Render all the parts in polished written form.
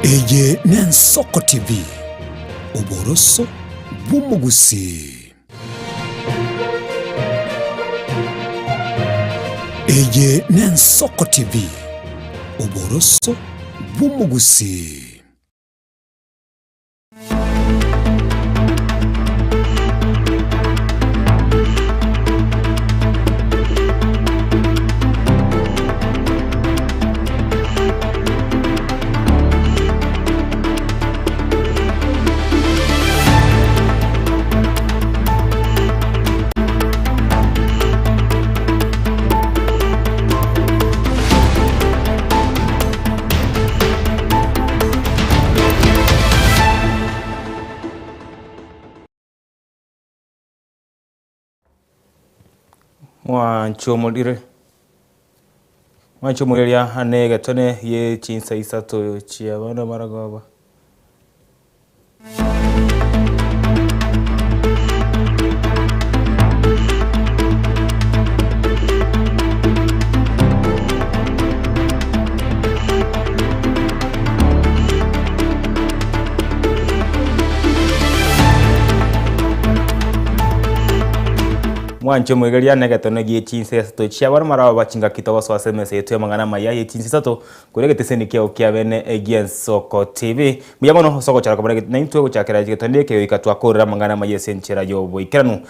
Eye Nensoko TV Oboroso Bumugusi. Eye Nensoko TV Oboroso Bumugusi. Mwanchomulira anega tone ye chinsa isato chia bana maragoba. Mwancho mwegelia negatone gie chinse sato chia bar marawa bachinga kitawa so SMS yetu mangana maya ye chinse sato kurege teseni kia okia bene Eye Nensoko TV muyamono soko chara kabone naintwe guchakira gitonde ke ikatwa korera mangana maya senchera yo boikiranu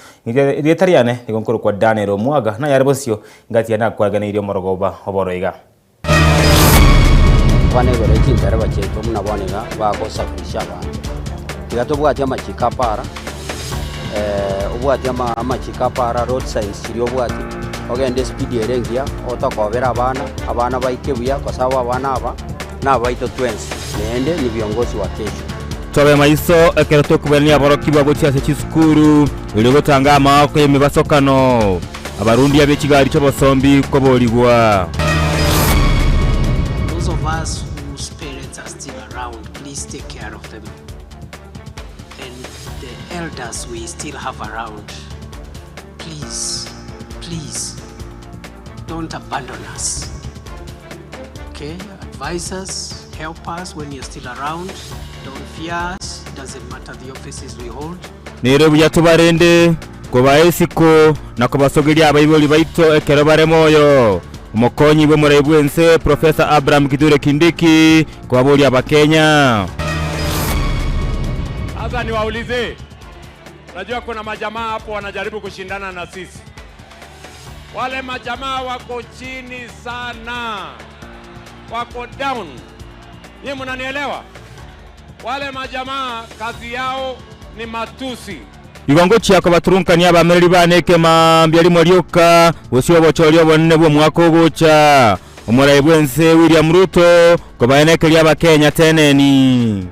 ritariane ikonkoro kwa Daniel Omwaga na yaribosio ngati yana kwagana irio morogoba oboroiga bane gore chintara bacheto muna bonega bako safirisha bana tigatobwati amachikapara ubwati amachikapara road signs kiri obwati ogende speed erengia otokobera abana baikebuya kosaba abana aba nabaito twins nende ni viongozi wa kesho tobe maiso ekereto kubenia boroki bagotia se chisukuru ule gotanga amako yemibasokano abarundi abekigari cyo bosombi ko boligwa. Those of us whose parents are still around, please take care of them. The elders we still have around, please don't abandon us. Okay, advise us, help us when you're still around. Don't fear us, doesn't matter the offices we hold. Nero byatubarende ko baesiko nakobasogeria abayiboli baito ekero baremoyo umukonyi bwe murebwense Professor Abraham Kithure Kindiki kwa boli abakenya. Sasa niwaulize, najua kuna majamaa hapo wanajaribu kushindana na sisi. Wale majamaa wako chini sana, wako down. Nyinyi mnanielewa? Wale majamaa kazi yao ni matusi. Iwango chako baturunkani abameri baneke mambya limo lyoka wosio bochoryo bonne bwo mwako gocha umurayibwense William Ruto ko bayeneke lyaba Kenya teneni.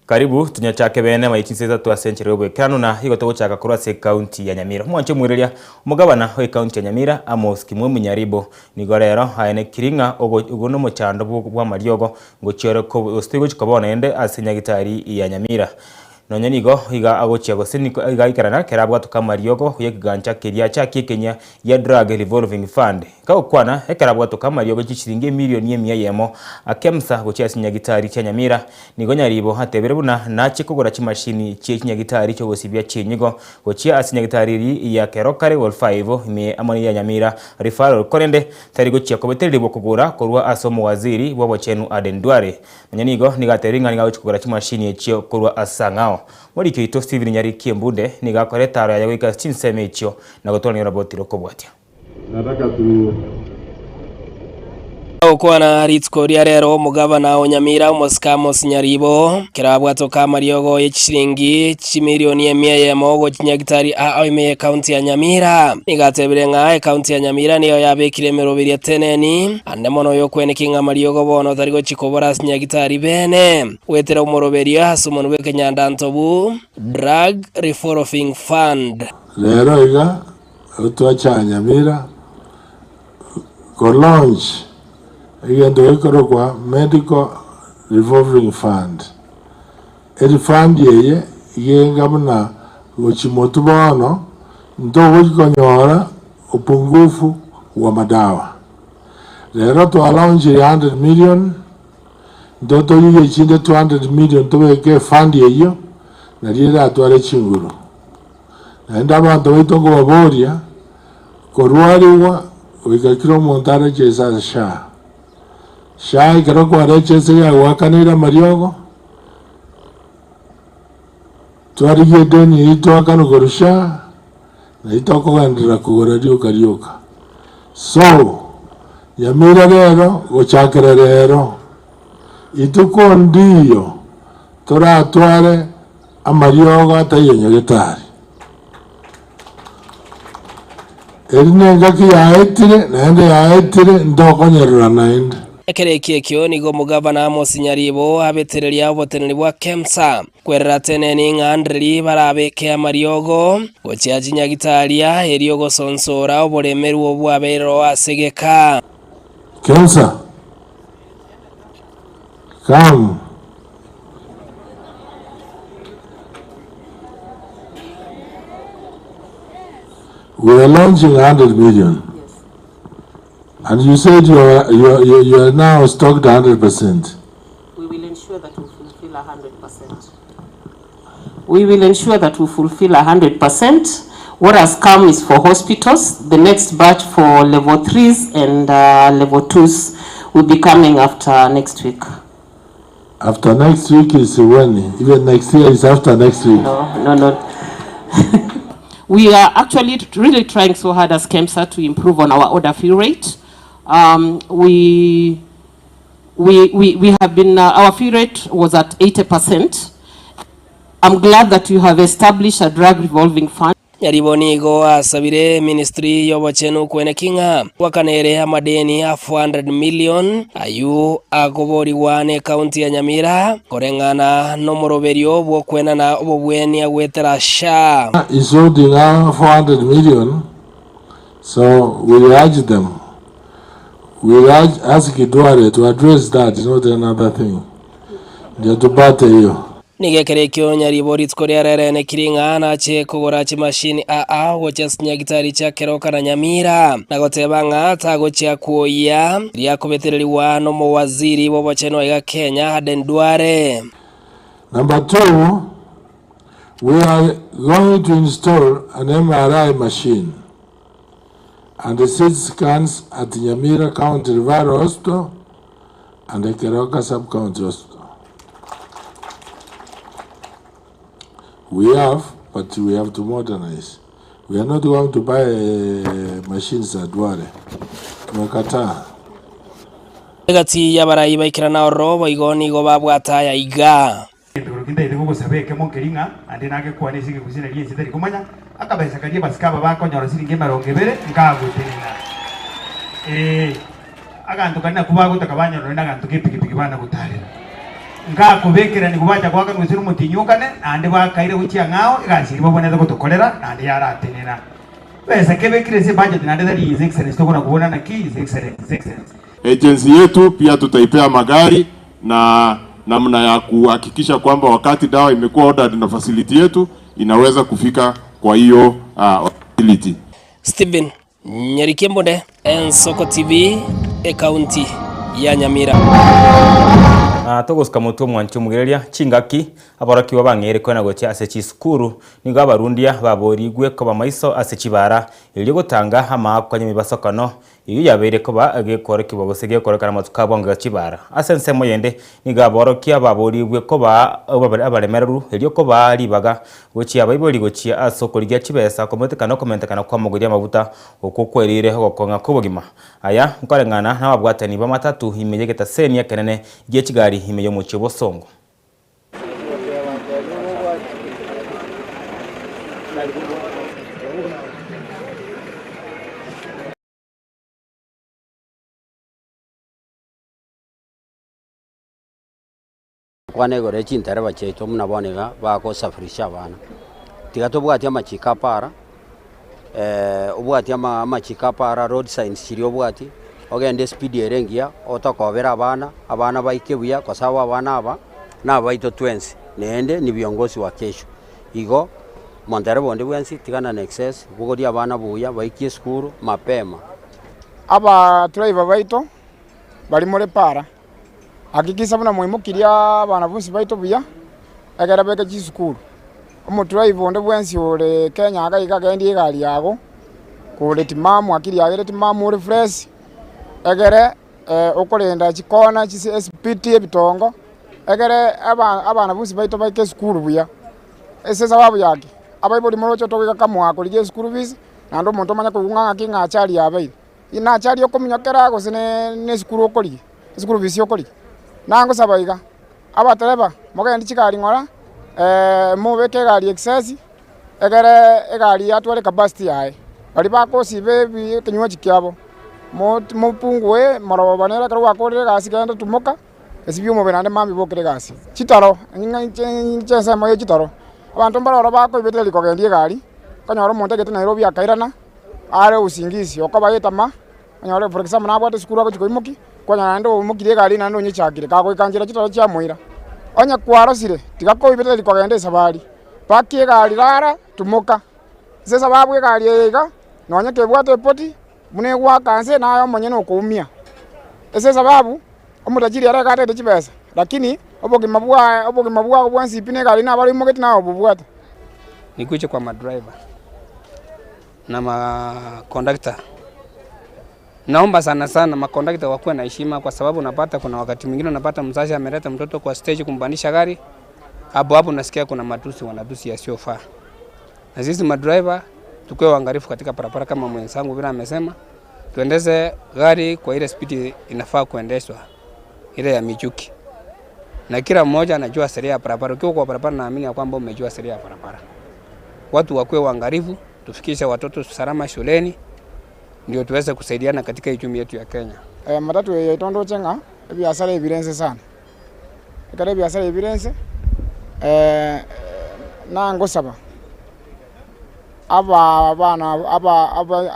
Karibu tunyachake bene mayichinseza twa century obwe kanu na higo togochaka kurase county ya Nyamira. Mwanche mwirelia umugabana ho county ya Nyamira Amos Kimwe Munyaribo nigorero hayene kiringa ugono muchando bwa maryogo ngo cyore ko ostigo chikabona ende asinya gitari ya Nyamira. Nonye nigo higa agochia go siniko iga ikarana kerabwa tukamaryogo yekigancha keria cha Kenya ya drug revolving fund ka kwana ekarabwa tukamaryogo chichiringe milioni 100 yemo akemsa gochia sinya gitari cha Nyamira nigo Nyaribo hatebere buna nache kugura chimashini chinya gitari cyo gosibya chinyigo gochia asinya gitari ya kerokare wol 5 ime amoni ya Nyamira referral korende tari gochia ko beterebo kugura korwa asomo waziri wabo chenu Aden Duale nonye nigo nigateringa niga kugura chimashini cyo korwa asangao muri kito Steven Nyari Kiembunde nigakore taro ya gwika chinseme icho na gotoni roboti rokobwatia nataka tu okwana ritsko rero mugabana wa Nyamira Amos Nyaribo kirabwato kamaryogo y'echiringi chimilioni 100 yemogo chinyagitari aime county ya Nyamira nigatebirenga county ya Nyamira niyo yabekire merobiri teneni ande mono yo kwenekinga maryogo bono tarigo chikobora chinyagitari bene wetera umoroberia hasumonu bekenyanda ntobu drug revolving fund lero iga utwacha Nyamira ko launch igendo ikoro kwa medical revolving fund fund yeye yengamna gochimotu bono ndo gukonyora upungufu wa madawa Lero twalaunchi 100 million ndoto yiye chinde 200 million tobeke fund yeyo na rira atware chinguru naenda abantu baitongo baboria korwariwa wikakiro montare chesa sha ikaro kware chesa ya wakanira mariogo twariye deni itwakano gorusha na itokogandira kugora karioka so Nyamira rero gochakira rero ituko ndiyo turatware amariogo atayenyegetari erinenga kiyaetire naende yaetire ndokonyerera naende ekereki kyo nigo mugabana Amos Nyaribo abetereria oboteneri bwa KEMSA kwerera teneni ng'andreri barabeke amariogo gochiaji nyagitaria eriogo sonsora oboremeru obwabero asegeka KEMSA, come. We are launching 100 million. Yes. And you said you are now stocked 100%. We will ensure that we fulfill 100%. We will ensure that we fulfill 100%. What has come is for hospitals. The next batch for level 3s and level 2s will be coming after next week. After next week is when? Even next year is after next week? No. We are actually really trying so hard as KEMSA to improve on our order fill rate. We have been, our fill rate was at 80%. I'm glad that you have established a drug revolving fund. Yaribonigo asabire ministry yobochenu kwene kinga wakanere amadeni a 400 million ayu agoboriwane county ya Nyamira korengana no moroberio bwo kwena na obobweni agwetera sha is holding 400 million, so we urge them, we ask Duale to address that, not another thing. Ndio tupate hiyo nigekerekyo Nyaribo ritskoria rerene kiringa na che kugora chi machine gocha nyagitari cha keroka na Nyamira na goteba ngata gocha kuoya ria kubetereriwa no mo waziri bo bocheno ya Kenya Aden Duale. Number 2, we are going to install an MRI machine and the CT scans at Nyamira County Referral Hospital and the Keroka Sub-County Hospital. We have, but we have to modernize. We are not going to buy machines at Duale. Tumekataa. Gati ya barayi baikira na robo igoni go babwata ya iga. Turukinda ide go sabeke mo keringa ande nage kwani sike kuzina liye sitari kumanya akabesa kaje basikaba bakonyora siringe marongebere ngagutirina. Agantu kana kubago takabanyoro ndagantu kipikipiki bana gutarira. Ngakubekera ni kubacha kwaka ngwisiru mutinyukane ande bakaire guchia ngao igasiri baboneza gutokorera ande yaratenena. Pesa kebekire se budget nande dali is excellence tokona kuona na ki is excellence. Agency yetu pia tutaipea magari na namna ya kuhakikisha kwamba wakati dawa imekuwa ordered na facility yetu inaweza kufika kwa hiyo facility. Steven Nyarikembonde, Ensoko TV, county ya Nyamira. Togosika mutu mwancho mugereria chingaki abaraki wabangere kwena gocha asechi skuru nigo abarundia baborigwe ko bamaiso asechi bara ili gutanga amakwa nyimibasokano iyo yabere ko bagekore kibogosege korekana matuka bwanga chibara asense moyende nigo aborokia baborigwe ko ba abaremeru ili ko bari baga gochi abayibori gochi asoko ligya chibesa kometekana kwa muguria mabuta okokwerire gokonga kubogima aya nkorengana n'ababwatani bamatatu imegeta senia kenene giye kigari imeyo mu Kibosongo. Kwanegore chintere bacheto munabonega bakosafirisha abana tigatobwati amachikapara ubwati amachikapara road signs chiri obwati ogende speed erengia otokobera abana baikebuya kwa sababu abana aba na baito 20 nende ni viongozi wa kesho igo Montere bonde bwensi tigana na excess bugodi abana buya baikie skuru mapema aba driver baito bali muri para hakikisha buna mwimukiria banafunzi baitu buya egera beke chisukuru omuturive onde bwensi ore Kenya agaiga gendi gari yago kule timamu akiri yagere timamu uri fresh egere okorenda chikona chisi SPT ebitongo egere abanafunzi baitu baike sukuru buya ese sababu yake abaiboli morocho toka kamwa kulige sukuru fees nando muntu manya kugunganga kinga achari yabai ina achari okomunyokera gosine ne sukuru okori sukuru fees okori nango sabaiga abatereba mogendi chikari ngora mubeke gari excess egere egari atwale capacity yae bali bakosibe kinywa chikyabo mupunguwe marobo banera karo wakorere gasi genda tumuka esibyo mu benande mami bokere gasi chitaro nyensa moyo chitaro abantu mbarora bako ibeteli kogendie gari kanyoro monte gete Nairobi akairana are usingizi okabayetama kanyoro for example nabwate sukuru ako chikoimuki kwanya ndo umukire gari nando nyichakire kako ikanjira chitaro cha muira onya kwaro sire tigako ibeteli kogende sabari pakie gari rara tumuka sesa babwe gari ega nonya kebwate poti mune gwa kanse nayo monye no kuumia ese sababu omutajiri ara kate chipesa lakini oboge mabwa bwansi ipine gari na bali mugeti na obubwata nikuche kwa madriver na makondakta. Naomba sana makondakta wakuwe na heshima, kwa sababu unapata kuna wakati mwingine unapata mzazi ameleta mtoto kwa stage kumbandisha gari, hapo nasikia kuna matusi wanatusi yasiyofaa. Na sisi madriver tukue waangalifu katika barabara kama mwenzangu vile amesema, tuendeze gari kwa ile speed inafaa kuendeshwa, ile ya michuki. Na kila mmoja anajua sheria ya barabara. Ukiwa kwa barabara naamini ya kwamba umejua sheria ya barabara. Watu wakue waangalifu, tufikishe watoto salama shuleni ndio tuweze kusaidiana katika uchumi yetu ya Kenya. Matatu ya itondo chenga biashara evidence sana. Ikare biashara evidence na ngosaba.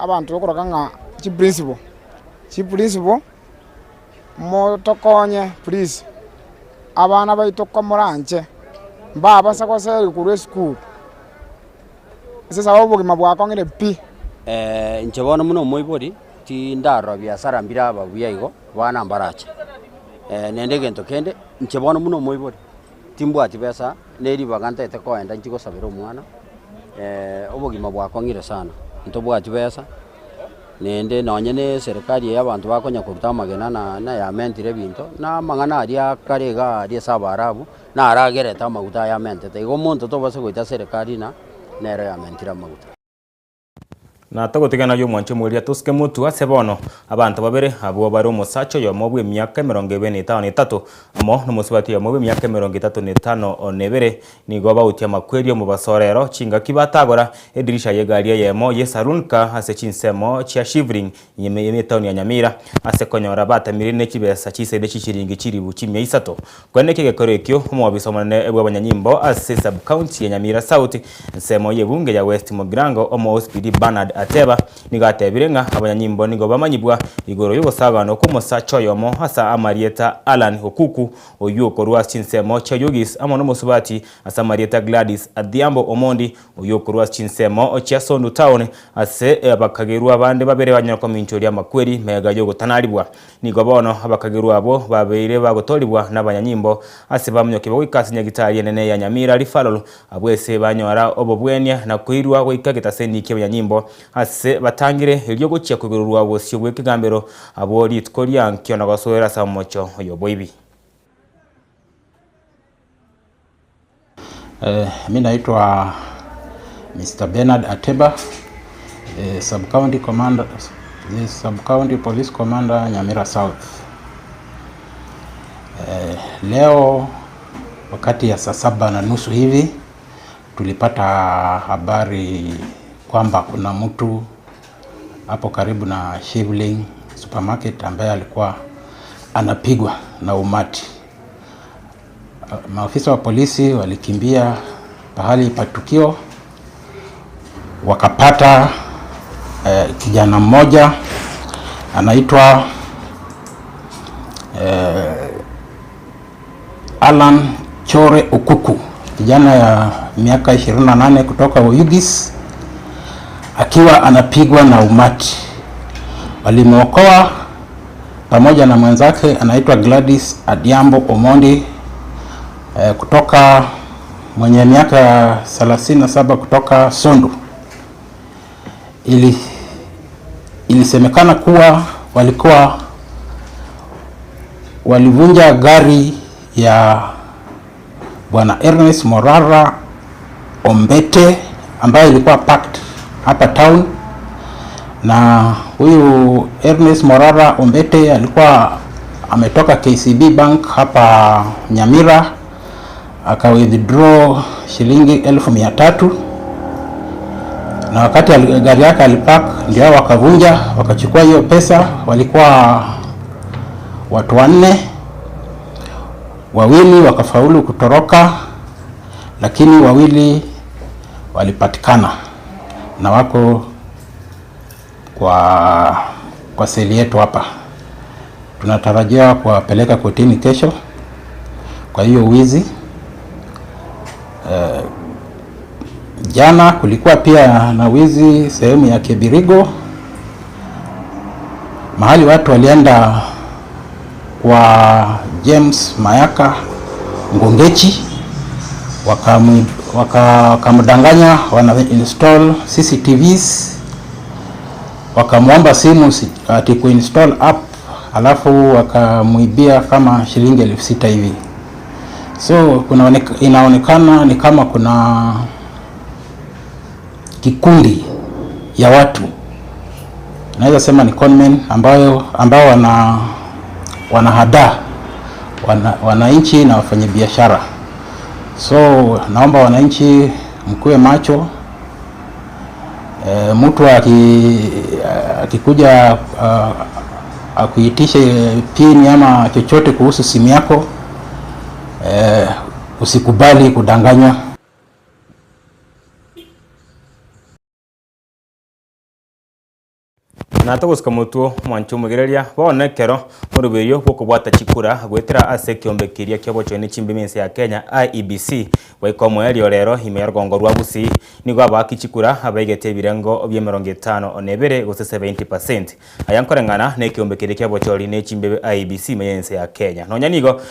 Abantu okoraganga chi principle motokonye please abana baito komoranje mbaba sakoseri kure school sasa obogima bwakongere pi nchebona muno moibodi ti ndaro biashara mbira babuya igo bana mbarache nende gento kende nchebona muno moibodi timbwati pesa neri baganta itekoenda nchiko sabiro mwana obogima bwakongire sana ntobwati pesa nende nonyene serikali y'abantu bakonya kuruta magena na ya mentire binto na mangana aria karega aria sabarabu na aragereta maguta ya mentete igo muntu tobase goita serikali na nero ya mentira maguta na togotigana yo mwanche mweria tuske mutu asebono abantu babere abo bari umusacho yo mobwe myaka 25 amo no musubati yo mobwe myaka 35 onebere nigo bautia makweri mu basorero chinga kibatagora edirisha yegaria yemo yesarunka ase chinsemo chia shivering yeme town ya Nyamira ase konyora bata mirine kibesa chisede chichiringi chiribu chimya isato kweneke gekorekyo mu bisomane ebwa banyanyimbo ase sub county ya Nyamira South nsemo yebunge ya West Mogrango omo SPD Bernard Ateba nigatebirenga abanyanyimbo nigo bamanyibwa igoro y'ubusagano kumusacho yomo hasa Amarieta Alan Okuku oyuko rwa chinsemo cha Yugis amo no musubati asa Marieta Gladys Adhiambo Omondi oyuko rwa chinsemo cha Sondu Town ase abakagerwa bande babere banyako minchori amakweri mega yo gutanaribwa nigo bono abakagerwa abo babere bagotolibwa n'abanyanyimbo ase bamnyoke bwikasinya gitari nene ya Nyamira rifalolo abwese banyora obobwenya na kuirwa gwikageta senike abanyanyimbo ase batangire iryo gucia kugururwa bosyo bwekigambero abo litkoria nkiona gasoera samocho yoboibi. Mimi naitwa Mr. Bernard Ateba, Sub-County Commander, the Sub-County Police Commander Nyamira South. Leo wakati ya saa 7:30 hivi tulipata habari kwamba kuna mtu hapo karibu na Shivling Supermarket ambaye alikuwa anapigwa na umati. Maafisa wa polisi walikimbia pahali pa tukio, wakapata kijana mmoja anaitwa Alan Chore Okuku, kijana ya miaka 28 kutoka Oyugis, akiwa anapigwa na umati. Walimwokoa pamoja na mwenzake anaitwa Gladys Adhiambo Omondi kutoka mwenye miaka 37 kutoka Sondu. Ilisemekana kuwa walivunja gari ya Bwana Ernest Morara Ombete ambayo ilikuwa parked hapa town, na huyu Ernest Morara Ombete alikuwa ametoka KCB Bank hapa Nyamira, aka withdraw shilingi 1,300, na wakati gari yake alipark ndio wakavunja, wakachukua hiyo pesa. Walikuwa watu 4, wawili wakafaulu kutoroka, lakini wawili walipatikana na wako kwa seli yetu hapa. Tunatarajia kuwapeleka kotini kesho kwa hiyo wizi. Jana kulikuwa pia na wizi sehemu ya Kibirigo, mahali watu walienda kwa James Mayaka Ngongechi, wakamdanganya wana install CCTVs, wakamwomba simu ati kuinstall app, alafu wakamuibia kama shilingi 6,000 hivi. So inaonekana ni kama kuna kikundi ya watu, naweza sema ni conmen ambao wanahadaa wananchi na wafanyabiashara. So naomba wananchi mkuwe macho. Mtu akikuja akuitishe pin ama chochote kuhusu simu yako, usikubali kudanganywa. Natogosika mutuo mwancho mugereria bonekero murubeyo bwokubwata chikura gwetera ase kiombekiria kyobochone chimbimense ya Kenya IEBC waikomo elio rero ime rugongo rwa Busi nigo abaki chikura abaigete ebirengo bya 52 gose 70%. Ayankorengana ne kiombekiria kyobochori ne chimbe IEBC mense ya Kenya nonya nigo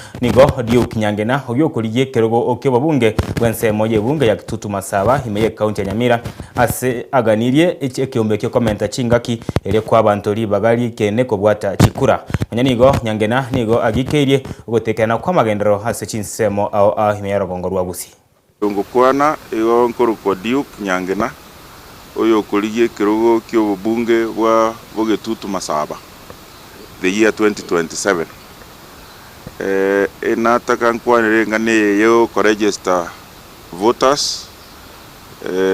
Duke Nyangena obyokuriye kerogo okebabunge wense moye bunge ya Kitutu Masaba ime county ya Nyamira ase aganirie ekiombekiria komenta chingaki kwa abantu bagali kene kubwata chikura nonya nigo Nyangena nigo agikeirie ugotekana kwa magendero hase chinsemo au himero gongo rwa Busi ngukwana igo nkuru kwa Duke Nyangena oyo kuriye kirogo kyo bunge bwa Kitutu Masaba the year 2027 enataka nkwanire ngane yo ko register voters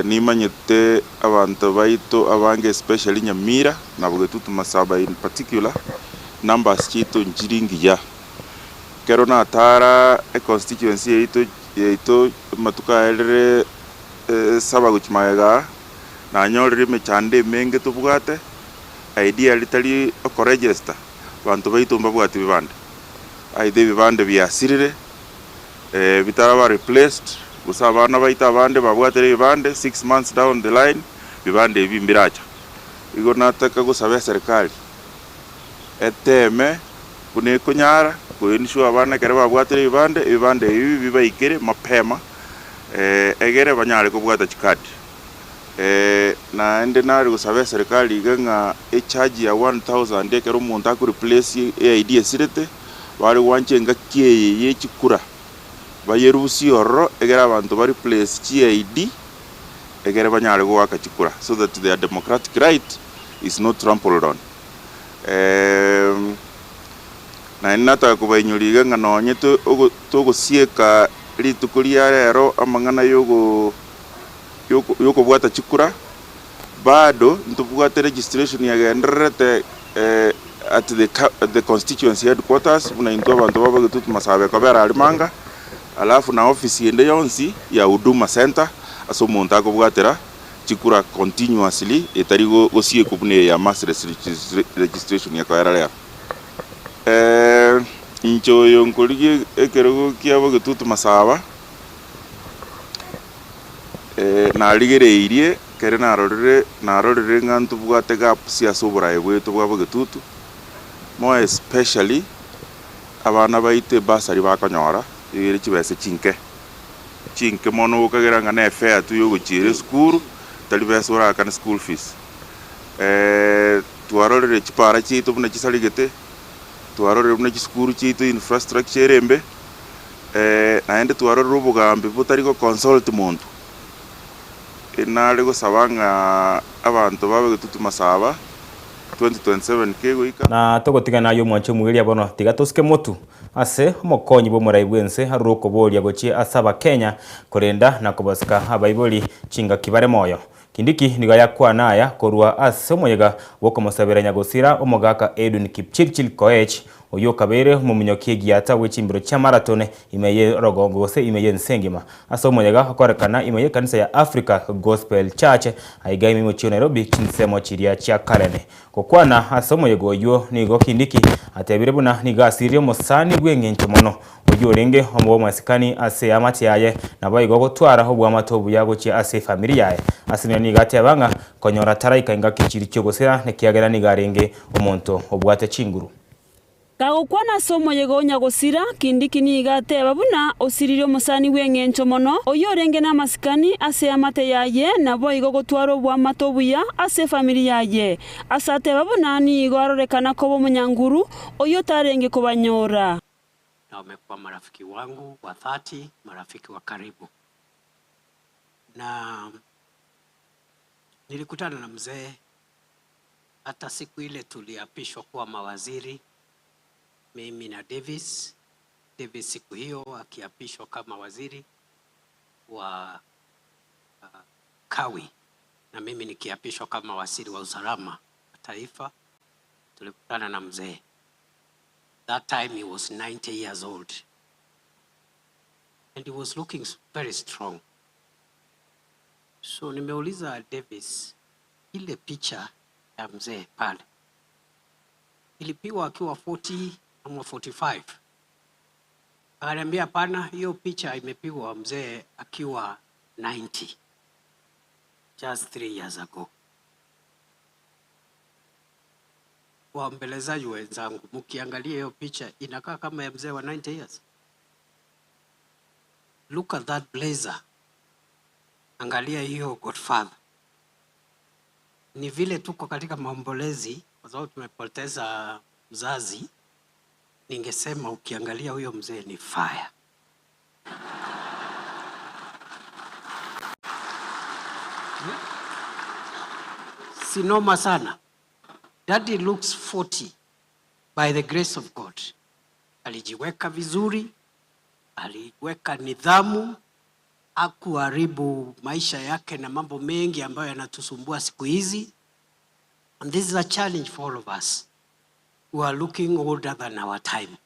nimanyete abantu baito abange especially Nyamira na Kitutu Masaba in particular numbers chito njiringi ya kero na tara constituency yeito matuka elere saba guchmaega na nyorire mechande menge tubwate idea litali ko register bantu baito mbabwate bibande aide bibande byasirire bitaraba replaced usabana baita abande babwatere bibande 6 months down the line bibande bimbiracha igo nataka gusaba serikali eteme kune kunyara kuinishwa abana kare babwatere bibande ibi bibaikere mapema egere banyare kubwata chikadi na ende nari gusaba serikali igenga charge ya 1000 ekero umuntu aku replace ID sirete bari wancenga kiye yechikura bayerusi orro egera abantu bari place CID egera banyare go wakachikura so that their democratic right is not trampled on. Na inata kubainyuriga ngano nyeto togo sieka litukulia rero amangana yoko bwata chikura bado ntubwata registration ya genderete at the constituency headquarters una into abantu baba Kitutu Masaba kabera alimanga alafu na ofisi ende yonsi ya Huduma Center aso umuntu akobwatera chikura continuously etarigo gosie kubune ya mass registration ya kwara rero incho yonkoliye ekerogo kyabo Kitutu Masaba na ligereirie kere narorire ngantu bwate gap sia soburaye bweto bwabo Kitutu more especially abana baite basari bakonyora iri chibese chinke mono ukagera ngane fair tu yo guchire school talibese ora kan school fees tuarore chipara chitu buna chisaligete tuarore buna school chitu infrastructure embe naende tuarore ubugambe butariko consult muntu inale go sabanga abantu babe gututuma saba 2027 kego ika na togotigana yo mwancho mwiria bono tigatoske motu ase mokonyi bo murai bwense haruko boria gochie asaba Kenya kurenda na kubasika abaiboli chinga kibare moyo kindiki niga yakwa naya korwa ase moyega boko musaberanya gosira omogaka Edwin Kipchirchir Koech oyo kabere mumunyokie giata wechimbiro cha marathon imeye rogongo gose imeye nsengima ase moyega akorekana imeye kanisa ya Africa Gospel Church aiga imimo chio Nairobi chinsemo chiria cha Kalene kokwana ase moyego yo nigo kindiki atebire buna niga asirio musani gwengencho mono oyo renge omo masikani ase amati yaye nabayigo gotwara obwa matobu yago chi ase family yaye ase ni gati abanga konyora taraika inga kichiri cyo gosera nekiagera ni garenge omonto obwate chinguru Gagukwana somo yego nyagosira kindiki ni igate babuna osiririo musani wengencho mono oyorenge na masikani ase amate yaye nabo igo gotwaro bwa matobuya ase family yaye asate babuna ni igororekana ko munyanguru oyotarenge kubanyora na wamekuwa marafiki wangu wa 30 marafiki wa karibu na nilikutana na mzee hata siku ile tuliapishwa kuwa mawaziri mimi na Davis siku hiyo akiapishwa kama waziri wa Kawi na mimi nikiapishwa kama waziri wa usalama wa taifa. Tulikutana na mzee. That time he was 90 years old and he was looking very strong. So nimeuliza Davis, ile picha ya mzee pale ilipigwa akiwa 40 ama 45? Akaniambia hapana, hiyo picha imepigwa mzee akiwa 90, just 3 years ago. Waombelezaji wenzangu, mkiangalia hiyo picha inakaa kama ya mzee wa 90 years. Look at that blazer. Angalia hiyo Godfather. Ni vile tuko katika maombolezi kwa sababu tumepoteza mzazi. Ningesema ukiangalia huyo mzee ni fire. Sinoma sana. Daddy looks 40 by the grace of God. Alijiweka vizuri, aliweka nidhamu, hakuharibu maisha yake na mambo mengi ambayo yanatusumbua siku hizi. And this is a challenge for all of us who are looking older than our time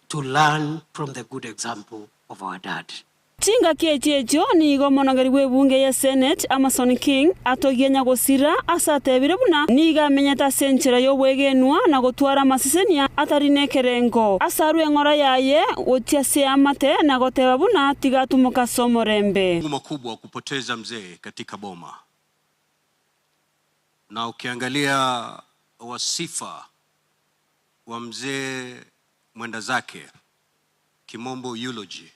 to learn from the good example of our dad. Tinga kiechecho ni gomonogeri webunge ya Senate Amason King atogenya gosira asatebire buna niga menyeta senchera yo bwegenwa na gotwara masisenia atarinekerengo asarwe ngora yaye otia se amate na goteba buna tigatumuka somorembe makubwa kupoteza mzee katika boma. Na ukiangalia wasifa wa mzee mwenda zake, kimombo eulogy,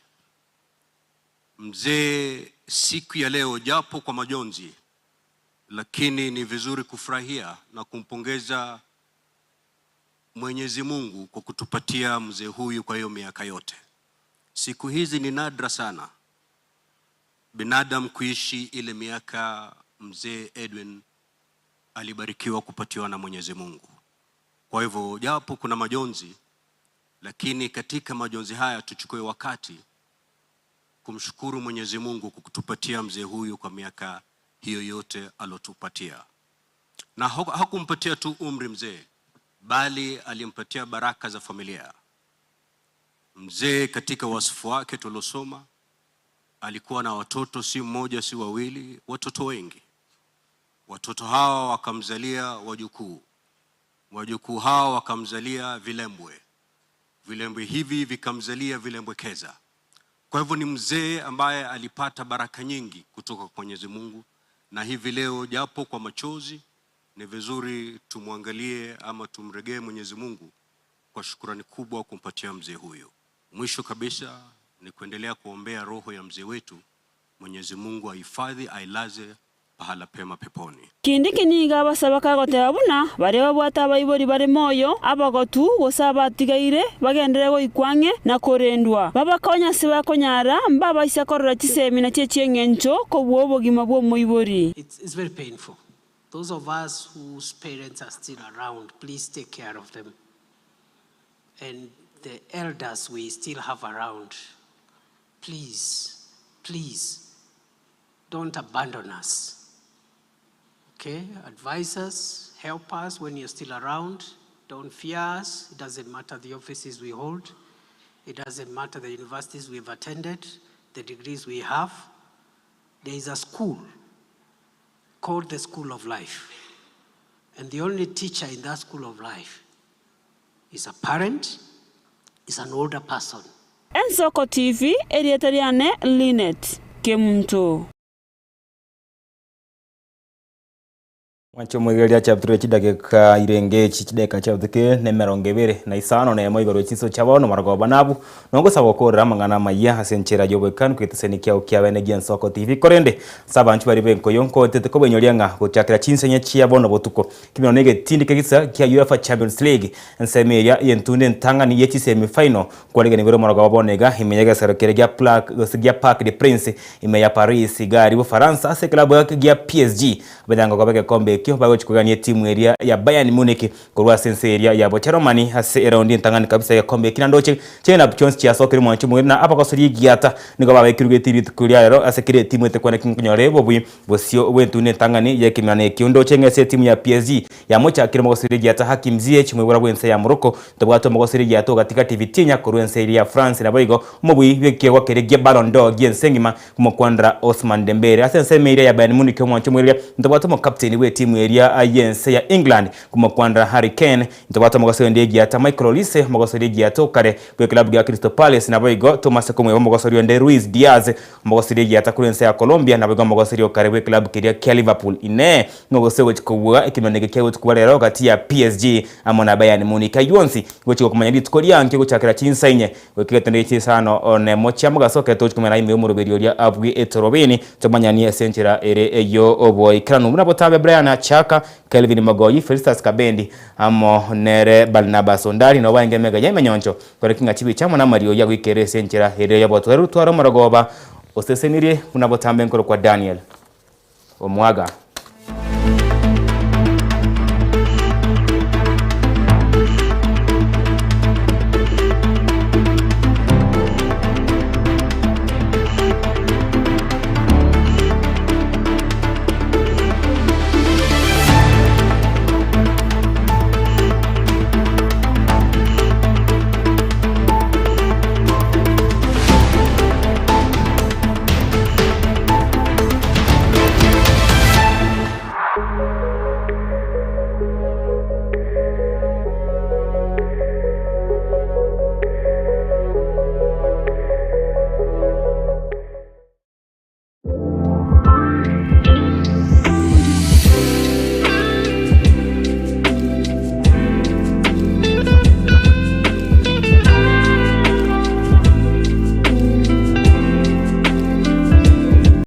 mzee siku ya leo japo kwa majonzi, lakini ni vizuri kufurahia na kumpongeza Mwenyezi Mungu kwa kutupatia mzee huyu kwa hiyo miaka yote. Siku hizi ni nadra sana binadamu kuishi ile miaka mzee Edwin alibarikiwa kupatiwa na Mwenyezi Mungu. Kwa hivyo japo kuna majonzi, lakini katika majonzi haya tuchukue wakati kumshukuru Mwenyezi Mungu kwa kutupatia mzee huyu kwa miaka hiyo yote alotupatia. Na hakumpatia tu umri mzee, bali alimpatia baraka za familia. Mzee katika wasifu wake tulosoma alikuwa na watoto si mmoja si wawili, watoto wengi. Watoto hawa wakamzalia wajukuu. Wajukuu hawa wakamzalia vilembwe. Vilembwe hivi vikamzalia vilembwe keza. Kwa hivyo ni mzee ambaye alipata baraka nyingi kutoka kwa Mwenyezi Mungu, na hivi leo japo kwa machozi ni vizuri tumwangalie ama tumregee Mwenyezi Mungu kwa shukrani kubwa kumpatia mzee huyu. Mwisho kabisa ni kuendelea kuombea roho ya mzee wetu, Mwenyezi Mungu ahifadhi, ailaze pahala pema peponi. Kindi kiniga basaba kagoteba buna bare babwata abayibori bare moyo abagotu gosaba atigaire bagendere goikwange na korendwa babakonya siba konyara mbaba isakorora chisemina chechengencho kobwo bogima bwo moibori. It's very painful. Those of us whose parents are still around, please take care of them. And the elders we still have around, please don't abandon us. Okay, advise us, help us when you're still around. Don't fear us. It doesn't matter the offices we hold. It doesn't matter the universities we've attended, the degrees we have. There is a school called the School of Life. And the only teacher in that School of Life is a parent, is an older person. Ensoko TV, Erietariane Linet Kemunto. Wancho mwegeria chapturo chidagika irenge chideka chaptuke nemerongevere na isano na yemo igoro chiso chabono maragoba nabu nongo sabokora mangana maya asenchera jobekan kwitesenikia ukiabene Ensoko TV korende sabanchu bari benko yonko tete ko benyorianga gochakira chinsenya chiabono botuko kimino nege tindike gisa kia UEFA Champions League ensemeria yentunde ntangani yechi semi final kwalege ngoro maragoba bonega imenyega sarokeregia Parc des Princes imeya Paris gari bo Faransa ase klabu ya PSG bedanga gobeke kombe kyo bago chukugania timu area ya Bayern Munich kurwa sense area ya Bocheromani hase around ntangani kabisa ya kombe kinandoche chena chance chia soccer mwanchu mwina apa kosori giata nigo babe kirwe tiri tukuria rero ase kire timu etekwana kinkunyore bosio wentu ntangani ya kimane kiondo chengese timu ya PSG ya mocha kirimo kosori giata Hakim Ziyech mwibura bwense ya Morocco tobwato mokosori giato katika TV tinya kurwense area ya France na boigo mobui wekego keregia Ballon d'Or gensengima kumokwandra Ousmane Dembele ase sense area ya Bayern Munich mwanchu mwira tobwato mo captain we timu area ayense ya England kumokwandra Harry Kane tobwato mokosori ndegi ata Michael Olise mokosori giato kare bwe club ya Crystal Palace na boigo Thomas Komwe mokosori nde Ruiz Diaz mokosori giata kurense ya Colombia na boigo mokosori kare bwe club ya Liverpool ine ngogosewe chikubwa ekimenege kyewe tukwalero kati ya PSG amona Bayern Munich yonsi gochiko kumanya bitkoria nke gochakira chinsainye weketende chisano one mocha mugasoke tochikumena ime umuruberi ya abwi etorobeni tomanyani esenchera ere eyo oboy kranu munabotabe Brian Chaka Kelvin Magoyi Felicitas Kabendi amo nere Barnabas Ondari no bange mega yemenyoncho kore kinga chibi chamo na Mario ya wikere senchera ere ya botweru twaro maragoba osesenirie munabotambe nkoro kwa Daniel Omwaga.